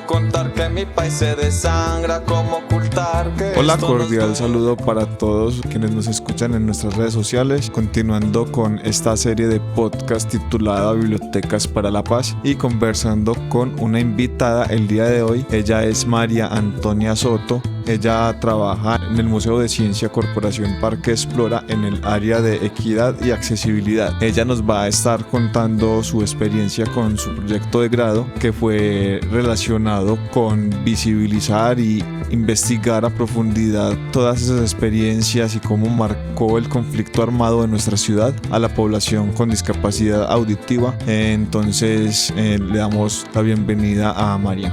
cómo contar que mi país se desangra, cómo ocultar que Hola, esto cordial nos saludo para todos quienes nos escuchan en nuestras redes sociales, continuando con esta serie de podcast titulada Bibliotecas para la Paz y conversando con una invitada el día de hoy. Ella es María Antonia Soto. Ella trabaja en el Museo de Ciencia Corporación Parque Explora en el área de equidad y accesibilidad. Ella nos va a estar contando su experiencia con su proyecto de grado, que fue relacionado con visibilizar y investigar a profundidad todas esas experiencias y cómo marcó el conflicto armado en nuestra ciudad a la población con discapacidad auditiva. Entonces le damos la bienvenida a María.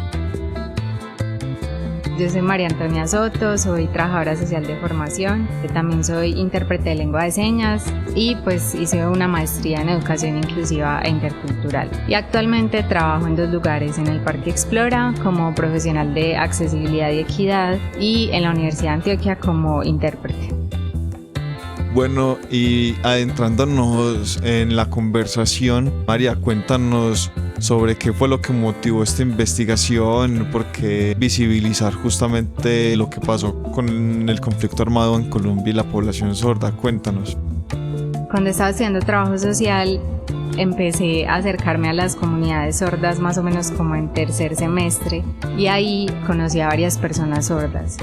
Yo soy María Antonia Soto, soy trabajadora social de formación, también soy intérprete de lengua de señas y pues hice una maestría en educación inclusiva e intercultural. Y actualmente trabajo en 2 lugares, en el Parque Explora como profesional de accesibilidad y equidad y en la Universidad de Antioquia como intérprete. Bueno, y adentrándonos en la conversación, María, cuéntanos sobre qué fue lo que motivó esta investigación, por qué visibilizar justamente lo que pasó con el conflicto armado en Colombia y la población sorda. Cuéntanos. Cuando estaba estudiando trabajo social, empecé a acercarme a las comunidades sordas más o menos como en 3er semestre y ahí conocí a varias personas sordas.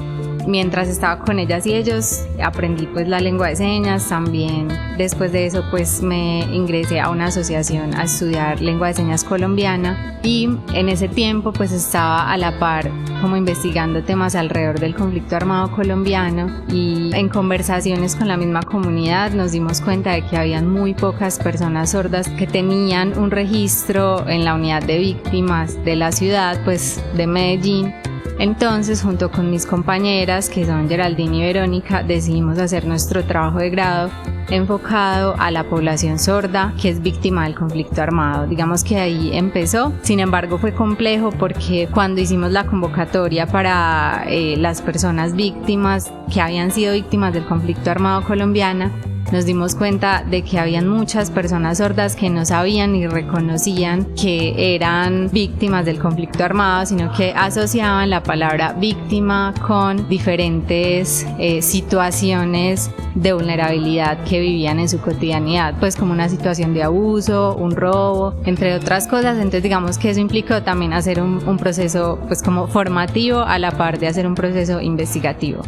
Mientras estaba con ellas y ellos aprendí pues la lengua de señas. También después de eso pues me ingresé a una asociación a estudiar lengua de señas colombiana y en ese tiempo pues estaba a la par como investigando temas alrededor del conflicto armado colombiano y en conversaciones con la misma comunidad nos dimos cuenta de que habían muy pocas personas sordas que tenían un registro en la unidad de víctimas de la ciudad pues de Medellín. Entonces, junto con mis compañeras, que son Geraldine y Verónica, decidimos hacer nuestro trabajo de grado enfocado a la población sorda que es víctima del conflicto armado. Digamos que ahí empezó. Sin embargo, fue complejo porque cuando hicimos la convocatoria para las personas víctimas que habían sido víctimas del conflicto armado colombiano, nos dimos cuenta de que habían muchas personas sordas que no sabían ni reconocían que eran víctimas del conflicto armado, sino que asociaban la palabra víctima con diferentes situaciones de vulnerabilidad que vivían en su cotidianidad, pues como una situación de abuso, un robo, entre otras cosas. Entonces digamos que eso implicó también hacer un proceso pues como formativo a la par de hacer un proceso investigativo.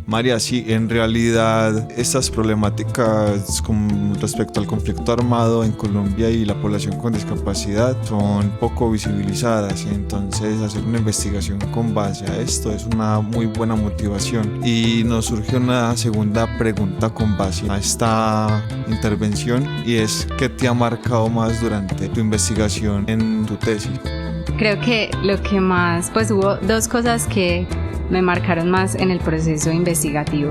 María, sí, en realidad estas problemáticas con respecto al conflicto armado en Colombia y la población con discapacidad son poco visibilizadas, entonces hacer una investigación con base a esto es una muy buena motivación. Y nos surge una segunda pregunta con base a esta intervención y es ¿qué te ha marcado más durante tu investigación en tu tesis? Creo que lo que más, pues hubo 2 cosas que me marcaron más en el proceso investigativo.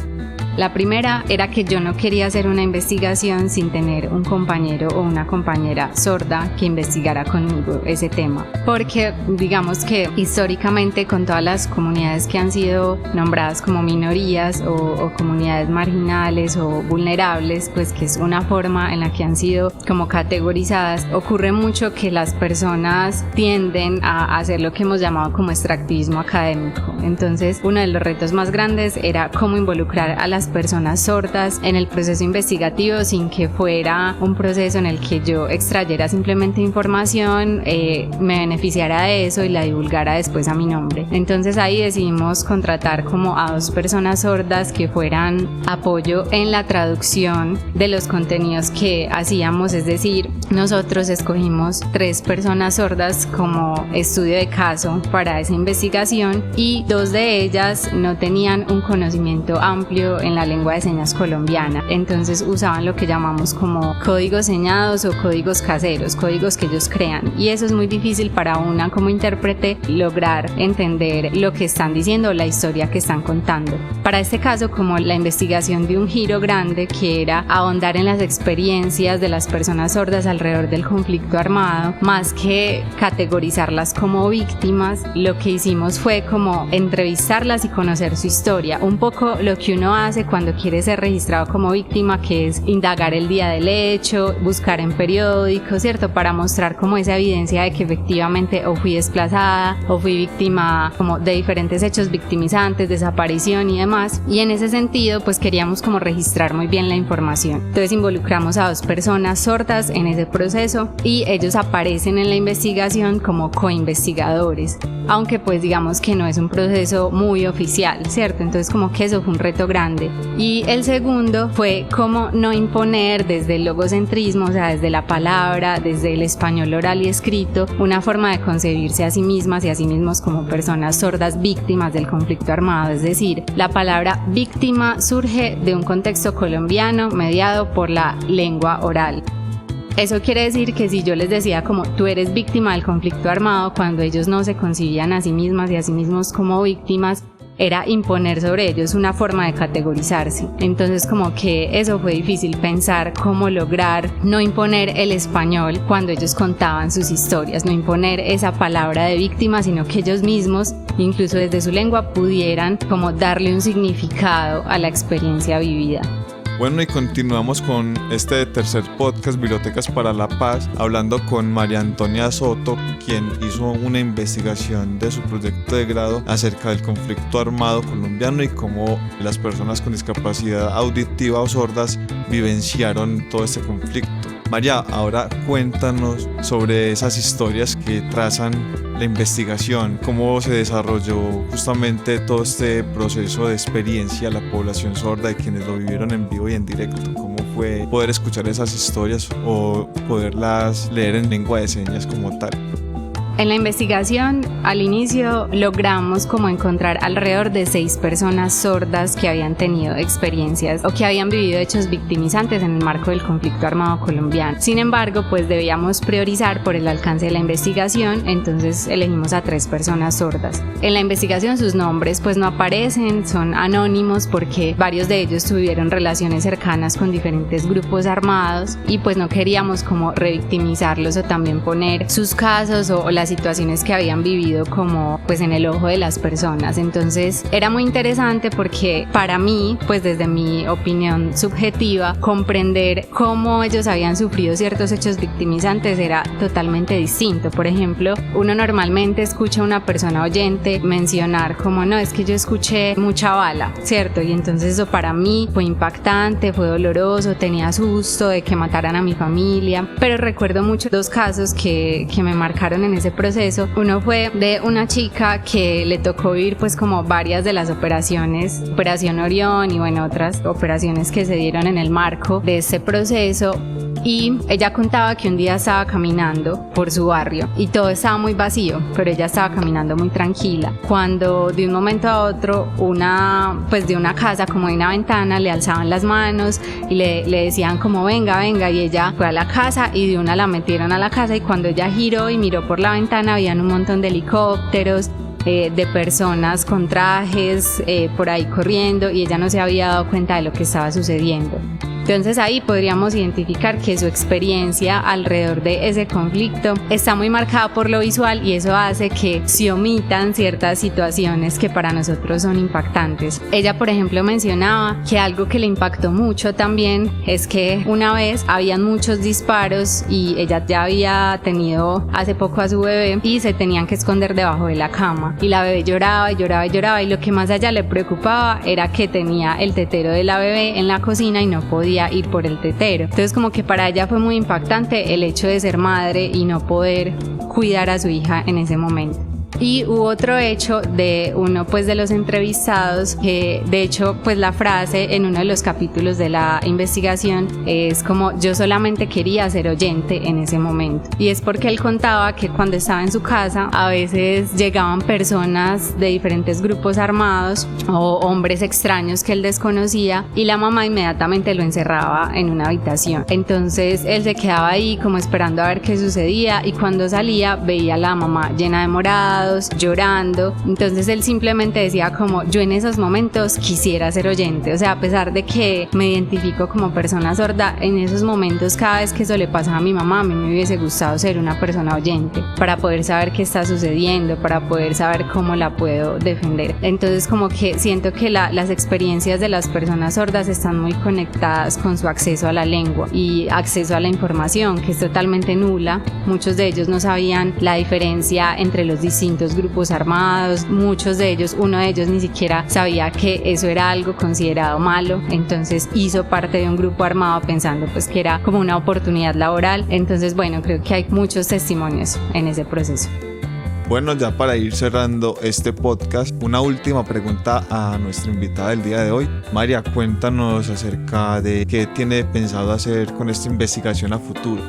La primera era que yo no quería hacer una investigación sin tener un compañero o una compañera sorda que investigara conmigo ese tema, porque digamos que históricamente con todas las comunidades que han sido nombradas como minorías o comunidades marginales o vulnerables, pues que es una forma en la que han sido como categorizadas, ocurre mucho que las personas tienden a hacer lo que hemos llamado como extractivismo académico. Entonces uno de los retos más grandes era cómo involucrar a las personas sordas en el proceso investigativo sin que fuera un proceso en el que yo extrayera simplemente información, me beneficiara de eso y la divulgara después a mi nombre. Entonces ahí decidimos contratar como a 2 personas sordas que fueran apoyo en la traducción de los contenidos que hacíamos, es decir, nosotros escogimos 3 personas sordas como estudio de caso para esa investigación y 2 de ellas no tenían un conocimiento amplio en la lengua de señas colombiana, entonces usaban lo que llamamos como códigos señados o códigos caseros, códigos que ellos crean, y eso es muy difícil para una como intérprete lograr entender lo que están diciendo o la historia que están contando. Para este caso, como la investigación de un giro grande que era ahondar en las experiencias de las personas sordas alrededor del conflicto armado, más que categorizarlas como víctimas, lo que hicimos fue como entrevistarlas y conocer su historia, un poco lo que uno hace hace cuando quiere ser registrado como víctima, que es indagar el día del hecho, buscar en periódicos, ¿cierto? Para mostrar como esa evidencia de que efectivamente o fui desplazada o fui víctima como de diferentes hechos victimizantes, desaparición y demás. Y en ese sentido pues queríamos como registrar muy bien la información. Entonces involucramos a 2 personas sordas en ese proceso y ellos aparecen en la investigación como coinvestigadores, aunque pues digamos que no es un proceso muy oficial, ¿cierto? Entonces como que eso fue un reto grande. Y el segundo fue cómo no imponer desde el logocentrismo, o sea, desde la palabra, desde el español oral y escrito, una forma de concebirse a sí mismas y a sí mismos como personas sordas víctimas del conflicto armado. Es decir, la palabra víctima surge de un contexto colombiano mediado por la lengua oral. Eso quiere decir que si yo les decía como tú eres víctima del conflicto armado, cuando ellos no se concibían a sí mismas y a sí mismos como víctimas, era imponer sobre ellos una forma de categorizarse. Entonces como que eso fue difícil, pensar cómo lograr no imponer el español cuando ellos contaban sus historias, no imponer esa palabra de víctima, sino que ellos mismos, incluso desde su lengua, pudieran como darle un significado a la experiencia vivida. Bueno, y continuamos con este tercer podcast, Bibliotecas para la Paz, hablando con María Antonia Soto, quien hizo una investigación de su proyecto de grado acerca del conflicto armado colombiano y cómo las personas con discapacidad auditiva o sordas vivenciaron todo este conflicto. María, ahora cuéntanos sobre esas historias que trazan la investigación, cómo se desarrolló justamente todo este proceso de experiencia a la población sorda y quienes lo vivieron en vivo y en directo. ¿Cómo fue poder escuchar esas historias o poderlas leer en lengua de señas como tal? En la investigación, al inicio, logramos como encontrar alrededor de 6 personas sordas que habían tenido experiencias o que habían vivido hechos victimizantes en el marco del conflicto armado colombiano. Sin embargo, pues debíamos priorizar por el alcance de la investigación, entonces elegimos a 3 personas sordas. En la investigación sus nombres pues no aparecen, son anónimos porque varios de ellos tuvieron relaciones cercanas con diferentes grupos armados y pues no queríamos como revictimizarlos o también poner sus casos o las situaciones que habían vivido como pues en el ojo de las personas. Entonces era muy interesante porque para mí, pues desde mi opinión subjetiva, comprender cómo ellos habían sufrido ciertos hechos victimizantes era totalmente distinto. Por ejemplo, uno normalmente escucha a una persona oyente mencionar como no, es que yo escuché mucha bala, ¿cierto? Y entonces eso para mí fue impactante, fue doloroso, tenía susto de que mataran a mi familia, pero recuerdo mucho 2 casos que me marcaron en ese proceso. Uno fue de una chica que le tocó vivir pues como varias de las operaciones, Operación Orión y bueno, otras operaciones que se dieron en el marco de este proceso. Y ella contaba que un día estaba caminando por su barrio y todo estaba muy vacío, pero ella estaba caminando muy tranquila, cuando de un momento a otro de una casa, como de una ventana, le alzaban las manos y le decían como venga, y ella fue a la casa y de una la metieron a la casa, y cuando ella giró y miró por la ventana habían un montón de helicópteros, de personas con trajes por ahí corriendo, y ella no se había dado cuenta de lo que estaba sucediendo. Entonces ahí podríamos identificar que su experiencia alrededor de ese conflicto está muy marcada por lo visual, y eso hace que se omitan ciertas situaciones que para nosotros son impactantes. Ella, por ejemplo, mencionaba que algo que le impactó mucho también es que una vez habían muchos disparos y ella ya había tenido hace poco a su bebé y se tenían que esconder debajo de la cama, y la bebé lloraba y lloraba y lloraba, y lo que más a ella le preocupaba era que tenía el tetero de la bebé en la cocina y no podía ir por el tetero. Entonces como que para ella fue muy impactante el hecho de ser madre y no poder cuidar a su hija en ese momento. Y hubo otro hecho de uno pues de los entrevistados que de hecho pues la frase en uno de los capítulos de la investigación es como yo solamente quería ser oyente en ese momento, y es porque él contaba que cuando estaba en su casa a veces llegaban personas de diferentes grupos armados o hombres extraños que él desconocía, y la mamá inmediatamente lo encerraba en una habitación. Entonces él se quedaba ahí como esperando a ver qué sucedía, y cuando salía veía a la mamá llena de morados, desesperados, llorando. Entonces él simplemente decía como, yo en esos momentos quisiera ser oyente, o sea, a pesar de que me identifico como persona sorda, en esos momentos cada vez que eso le pasaba a mi mamá, a mí me hubiese gustado ser una persona oyente para poder saber qué está sucediendo, para poder saber cómo la puedo defender. Entonces como que siento que las experiencias de las personas sordas están muy conectadas con su acceso a la lengua y acceso a la información, que es totalmente nula. Muchos de ellos no sabían la diferencia entre los distintos grupos armados, muchos de ellos, uno de ellos ni siquiera sabía que eso era algo considerado malo, entonces hizo parte de un grupo armado pensando pues que era como una oportunidad laboral. Entonces bueno, creo que hay muchos testimonios en ese proceso. Bueno, ya para ir cerrando este podcast, una última pregunta a nuestra invitada del día de hoy. María, cuéntanos acerca de qué tiene pensado hacer con esta investigación a futuro.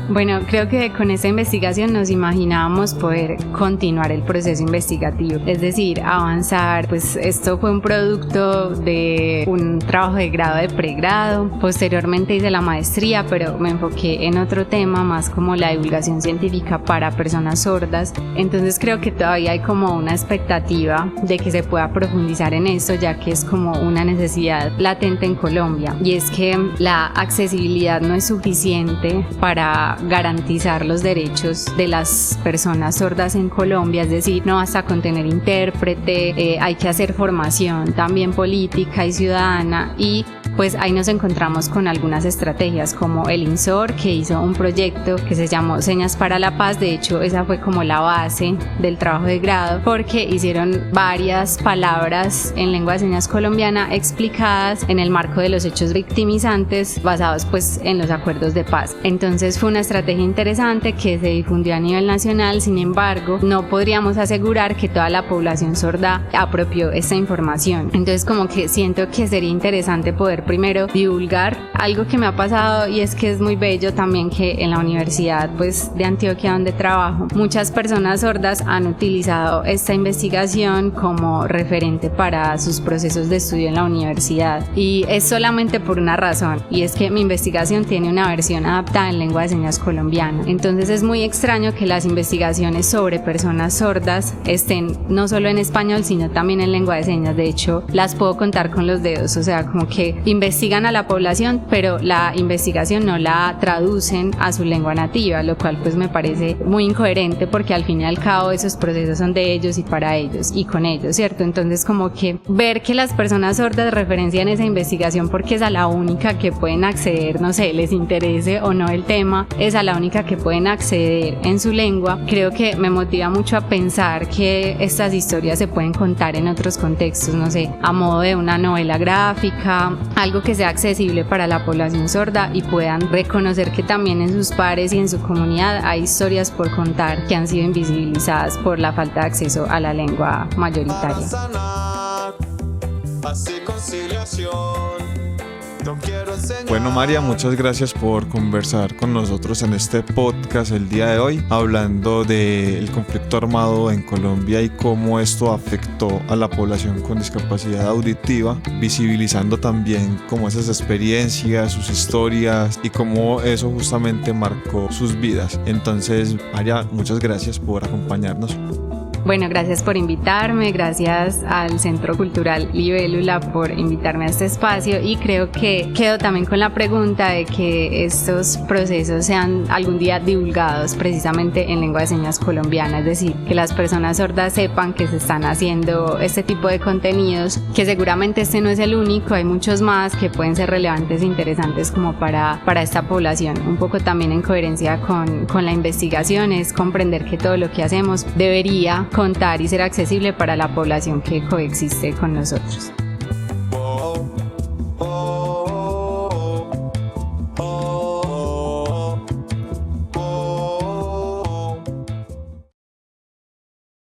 Bueno, creo que con esta investigación nos imaginábamos poder continuar el proceso investigativo, es decir, avanzar. Pues esto fue un producto de un trabajo de grado de pregrado, posteriormente hice la maestría, pero me enfoqué en otro tema más como la divulgación científica para personas sordas. Entonces creo que todavía hay como una expectativa de que se pueda profundizar en esto, ya que es como una necesidad latente en Colombia, y es que la accesibilidad no es suficiente para garantizar los derechos de las personas sordas en Colombia, es decir, no basta con tener intérprete, hay que hacer formación también política y ciudadana, y pues ahí nos encontramos con algunas estrategias como el INSOR, que hizo un proyecto que se llamó Señas para la Paz. De hecho, esa fue como la base del trabajo de grado, porque hicieron varias palabras en lengua de señas colombiana explicadas en el marco de los hechos victimizantes basados pues en los acuerdos de paz. Entonces fue una estrategia interesante que se difundió a nivel nacional. Sin embargo, no podríamos asegurar que toda la población sorda apropió esta información. Entonces como que siento que sería interesante poder primero divulgar algo que me ha pasado, y es que es muy bello también que en la Universidad pues de Antioquia, donde trabajo, muchas personas sordas han utilizado esta investigación como referente para sus procesos de estudio en la universidad, y es solamente por una razón, y es que mi investigación tiene una versión adaptada en lengua de señas colombiana. Entonces es muy extraño que las investigaciones sobre personas sordas estén no solo en español sino también en lengua de señas. De hecho, las puedo contar con los dedos, o sea, como que investigan a la población, pero la investigación no la traducen a su lengua nativa, lo cual pues me parece muy incoherente, porque al fin y al cabo esos procesos son de ellos y para ellos y con ellos, ¿cierto? Entonces como que ver que las personas sordas referencian esa investigación porque es a la única que pueden acceder, no sé, les interese o no el tema, es a la única que pueden acceder en su lengua, creo que me motiva mucho a pensar que estas historias se pueden contar en otros contextos, no sé, a modo de una novela gráfica, algo que sea accesible para la población sorda y puedan reconocer que también en sus pares y en su comunidad hay historias por contar que han sido invisibilizadas por la falta de acceso a la lengua mayoritaria. Bueno, María, muchas gracias por conversar con nosotros en este podcast el día de hoy, hablando del conflicto armado en Colombia y cómo esto afectó a la población con discapacidad auditiva, visibilizando también como esas experiencias, sus historias y cómo eso justamente marcó sus vidas. Entonces, María, muchas gracias por acompañarnos. Bueno, gracias por invitarme, gracias al Centro Cultural Libélula por invitarme a este espacio, y creo que quedo también con la pregunta de que estos procesos sean algún día divulgados precisamente en lengua de señas colombiana, es decir, que las personas sordas sepan que se están haciendo este tipo de contenidos, que seguramente este no es el único, hay muchos más que pueden ser relevantes e interesantes como para esta población. Un poco también en coherencia con la investigación es comprender que todo lo que hacemos debería contar y ser accesible para la población que coexiste con nosotros.